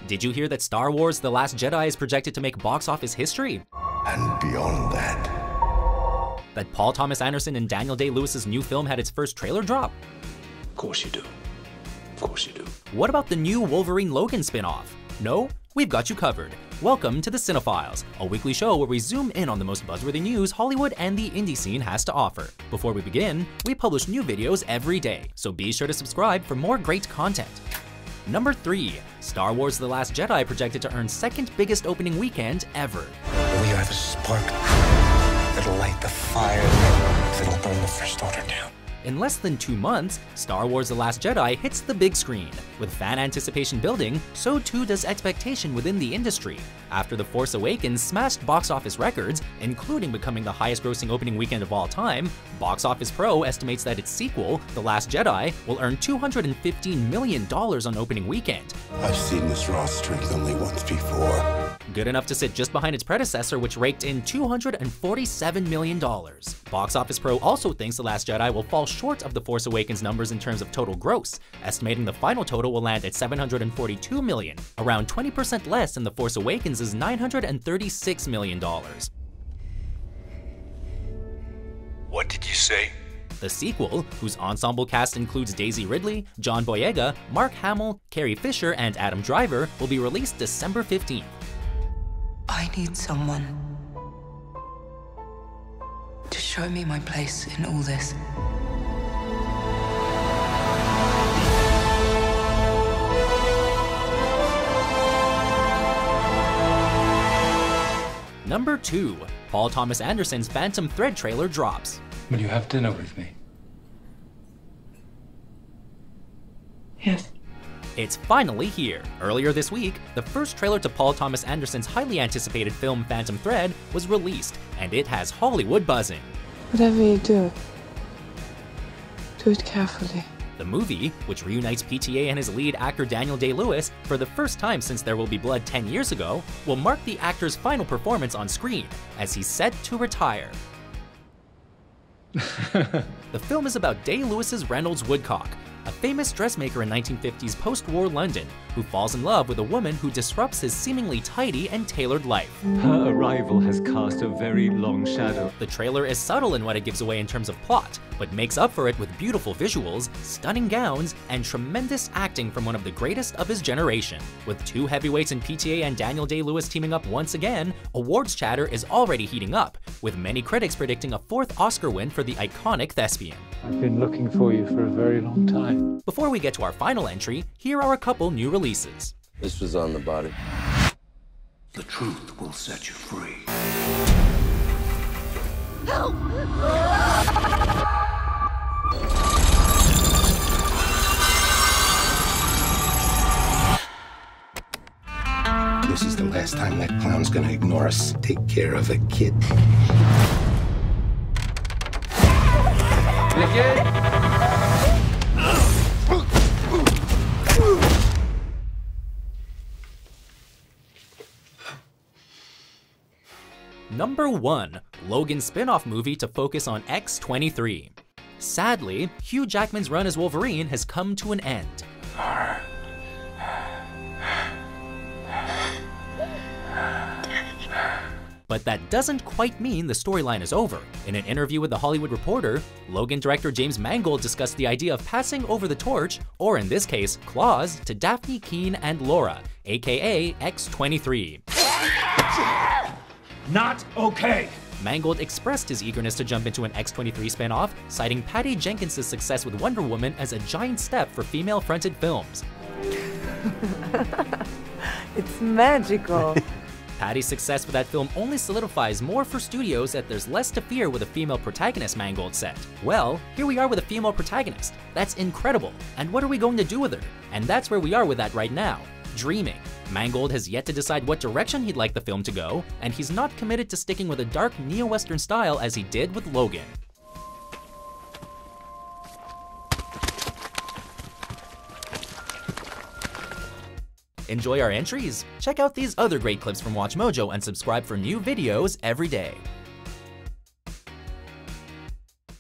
Did you hear that Star Wars: The Last Jedi is projected to make box office history? And beyond that. That Paul Thomas Anderson and Daniel Day-Lewis's new film had its first trailer drop? Of course you do. Of course you do. What about the new Wolverine Logan spin-off? No? We've got you covered. Welcome to the Cinephiles, a weekly show where we zoom in on the most buzzworthy news Hollywood and the indie scene has to offer. Before we begin, we publish new videos every day, so be sure to subscribe for more great content. Number 3. Star Wars: The Last Jedi projected to earn second biggest opening weekend ever. We are the spark that'll light the fire that'll burn the First Order down. In less than 2 months, Star Wars: The Last Jedi hits the big screen. With fan anticipation building, so too does expectation within the industry. After The Force Awakens smashed box office records, including becoming the highest grossing opening weekend of all time, Box Office Pro estimates that its sequel, The Last Jedi, will earn $215 million on opening weekend. I've seen this raw strength only once before. Good enough to sit just behind its predecessor, which raked in $247 million. Box Office Pro also thinks The Last Jedi will fall short of The Force Awakens numbers in terms of total gross, estimating the final total will land at $742 million, around 20% less than The Force Awakens' $936 million. What did you say? The sequel, whose ensemble cast includes Daisy Ridley, John Boyega, Mark Hamill, Carrie Fisher, and Adam Driver, will be released December 15th. I need someone to show me my place in all this. Number 2. Paul Thomas Anderson's Phantom Thread trailer drops. Will you have dinner with me? Yes. It's finally here. Earlier this week, the first trailer to Paul Thomas Anderson's highly anticipated film Phantom Thread was released, and it has Hollywood buzzing. Whatever you do it carefully. The movie, which reunites PTA and his lead actor Daniel Day-Lewis for the first time since There Will Be Blood 10 years ago, will mark the actor's final performance on screen, as he's set to retire. The film is about Day-Lewis's Reynolds Woodcock, a famous dressmaker in 1950s post-war London who falls in love with a woman who disrupts his seemingly tidy and tailored life. Her arrival has cast a very long shadow. The trailer is subtle in what it gives away in terms of plot, but makes up for it with beautiful visuals, stunning gowns, and tremendous acting from one of the greatest of his generation. With two heavyweights in PTA and Daniel Day-Lewis teaming up once again, awards chatter is already heating up, with many critics predicting a 4th Oscar win for the iconic thespian. I've been looking for you for a very long time. Before we get to our final entry, here are a couple new releases. This was on the body. The truth will set you free. Help! This is the last time that clown's gonna ignore us. Take care of a kid. Number 1. Logan spin-off movie to focus on X-23. Sadly, Hugh Jackman's run as Wolverine has come to an end. But that doesn't quite mean the storyline is over. In an interview with The Hollywood Reporter, Logan director James Mangold discussed the idea of passing over the torch, or in this case, Claws, to Daphne Keane and Laura, aka X-23. Not okay! Mangold expressed his eagerness to jump into an X-23 spin-off, citing Patty Jenkins' success with Wonder Woman as a giant step for female-fronted films. It's magical. Patty's success with that film only solidifies more for studios that there's less to fear with a female protagonist, Mangold said. Well, here we are with a female protagonist. That's incredible. And what are we going to do with her? And that's where we are with that right now. Dreaming. Mangold has yet to decide what direction he'd like the film to go, and he's not committed to sticking with a dark neo-Western style as he did with Logan. Enjoy our entries? Check out these other great clips from WatchMojo and subscribe for new videos every day.